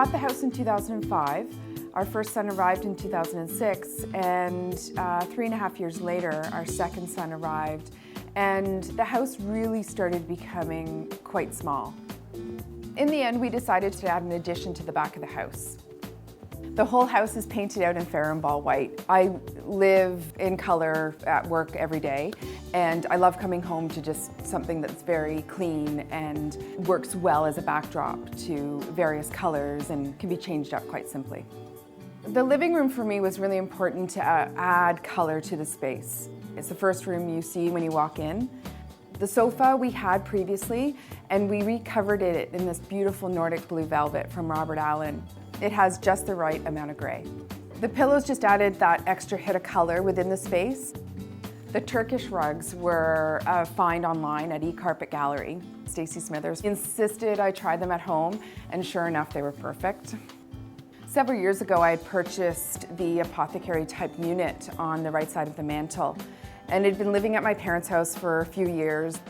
bought the house in 2005. Our first son arrived in 2006, and 3.5 years later, our second son arrived, and the house really started becoming quite small. In the end, we decided to add an addition to the back of the house. The whole house is painted out in Farrenball white. I live in color at work every day, and I love coming home to just something that's very clean and works well as a backdrop to various colors and can be changed up quite simply. The living room for me was really important to add color to the space. It's the first room you see when you walk in. The sofa we had previously, and we recovered it in this beautiful Nordic blue velvet from Robert Allen. It has just the right amount of gray. The pillows just added that extra hit of color within the space. The Turkish rugs were a find online at eCarpet Gallery. Stacey Smithers insisted I try them at home, and sure enough, they were perfect. Several years ago, I had purchased the apothecary type unit on the right side of the mantle, and had been living at my parents' house for a few years.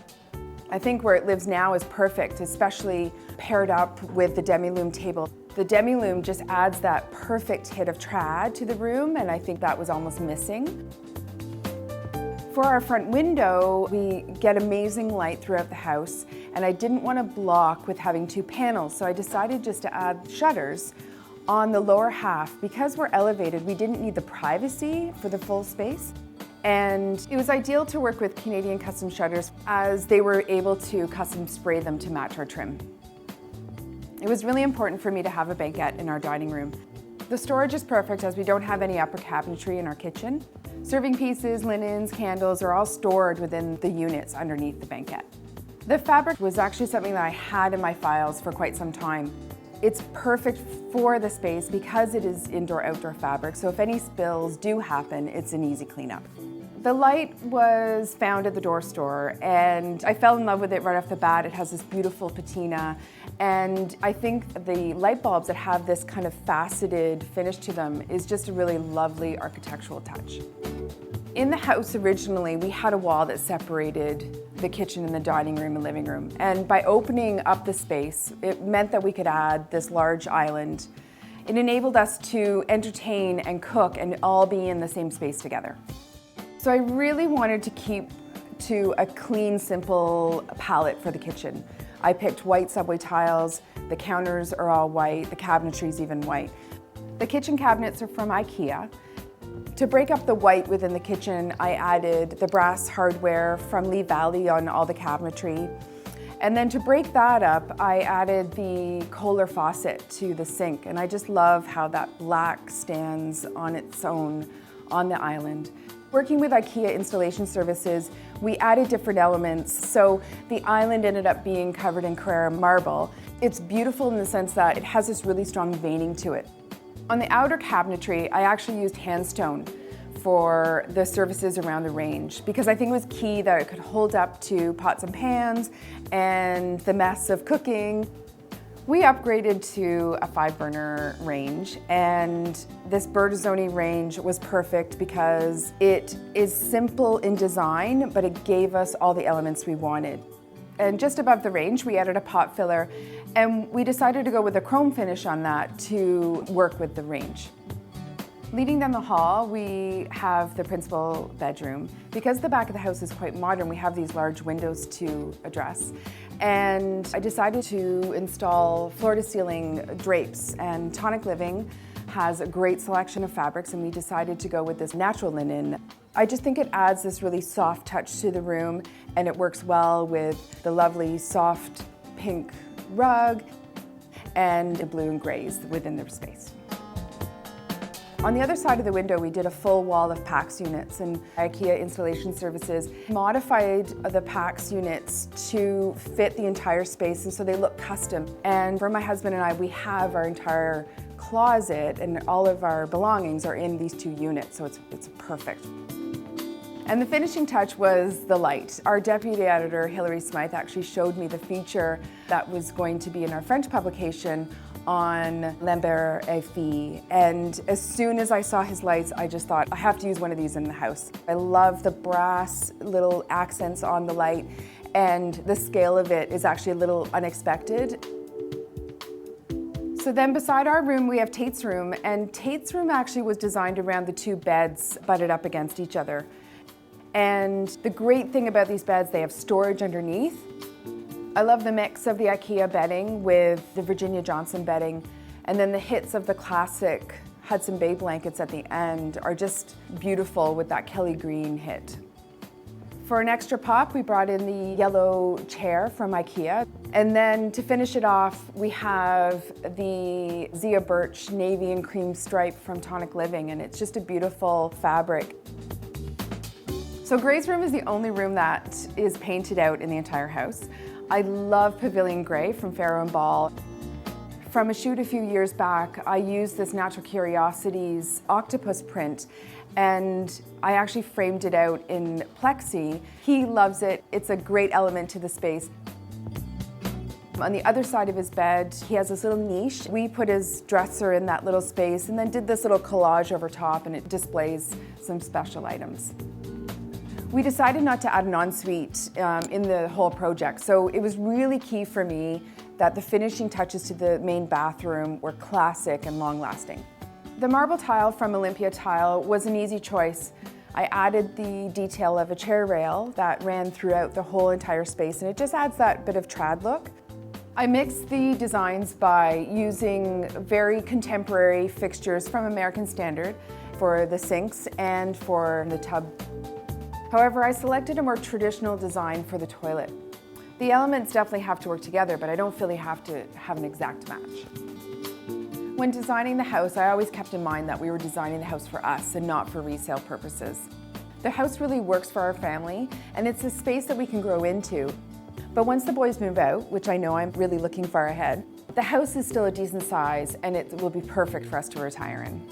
I think where it lives now is perfect, especially paired up with the demi-lume table. The demi-lume just adds that perfect hit of trad to the room, and I think that was almost missing. For our front window, we get amazing light throughout the house, and I didn't want to block with having two panels, so I decided just to add shutters on the lower half. Because we're elevated, we didn't need the privacy for the full space. And it was ideal to work with Canadian custom shutters as they were able to custom spray them to match our trim. It was really important for me to have a banquette in our dining room. The storage is perfect as we don't have any upper cabinetry in our kitchen. Serving pieces, linens, candles are all stored within the units underneath the banquette. The fabric was actually something that I had in my files for quite some time. It's perfect for the space because it is indoor-outdoor fabric, so if any spills do happen, it's an easy cleanup. The light was found at the door store, and I fell in love with it right off the bat. It has this beautiful patina, and I think the light bulbs that have this kind of faceted finish to them is just a really lovely architectural touch. In the house originally, we had a wall that separated the kitchen and the dining room and living room, and by opening up the space, it meant that we could add this large island. It enabled us to entertain and cook and all be in the same space together. So I really wanted to keep to a clean, simple palette for the kitchen. I picked white subway tiles, the counters are all white, the cabinetry's even white. The kitchen cabinets are from IKEA. To break up the white within the kitchen, I added the brass hardware from Lee Valley on all the cabinetry. And then to break that up, I added the Kohler faucet to the sink, and I just love how that black stands on its own on the island. Working with IKEA Installation Services, we added different elements, so the island ended up being covered in Carrara marble. It's beautiful in the sense that it has this really strong veining to it. On the outer cabinetry, I actually used handstone for the surfaces around the range because I think it was key that it could hold up to pots and pans and the mess of cooking. We upgraded to a 5-burner range, and this Bertazzoni range was perfect because it is simple in design, but it gave us all the elements we wanted. And just above the range, we added a pot filler, and we decided to go with a chrome finish on that to work with the range. Leading down the hall, we have the principal bedroom. Because the back of the house is quite modern, we have these large windows to address. And I decided to install floor-to-ceiling drapes, and Tonic Living has a great selection of fabrics, and we decided to go with this natural linen. I just think it adds this really soft touch to the room, and it works well with the lovely soft pink rug and the blue and grays within the space. On the other side of the window, we did a full wall of PAX units, and IKEA Installation Services modified the PAX units to fit the entire space, and so they look custom. And for my husband and I, we have our entire closet, and all of our belongings are in these 2 units, so it's perfect. And the finishing touch was the light. Our deputy editor, Hilary Smythe, actually showed me the feature that was going to be in our French publication on Lambert et Fille. And as soon as I saw his lights, I just thought, I have to use one of these in the house. I love the brass little accents on the light, and the scale of it is actually a little unexpected. So then beside our room, we have Tate's room, and Tate's room actually was designed around the two beds butted up against each other. And the great thing about these beds, they have storage underneath. I love the mix of the IKEA bedding with the Virginia Johnson bedding, and then the hits of the classic Hudson Bay blankets at the end are just beautiful with that Kelly green hit. For an extra pop, we brought in the yellow chair from IKEA. And then to finish it off, we have the Zia Birch navy and cream stripe from Tonic Living, and it's just a beautiful fabric. So Gray's room is the only room that is painted out in the entire house. I love Pavilion Gray from Farrow & Ball. From a shoot a few years back, I used this Natural Curiosities octopus print, and I actually framed it out in plexi. He loves it. It's a great element to the space. On the other side of his bed, he has this little niche. We put his dresser in that little space and then did this little collage over top, and it displays some special items. We decided not to add an ensuite in the whole project, so it was really key for me that the finishing touches to the main bathroom were classic and long-lasting. The marble tile from Olympia Tile was an easy choice. I added the detail of a chair rail that ran throughout the whole entire space, and it just adds that bit of trad look. I mixed the designs by using very contemporary fixtures from American Standard for the sinks and for the tub. However, I selected a more traditional design for the toilet. The elements definitely have to work together, but I don't feel they have to have an exact match. When designing the house, I always kept in mind that we were designing the house for us and not for resale purposes. The house really works for our family, and it's a space that we can grow into. But once the boys move out, which I know I'm really looking far ahead, the house is still a decent size, and it will be perfect for us to retire in.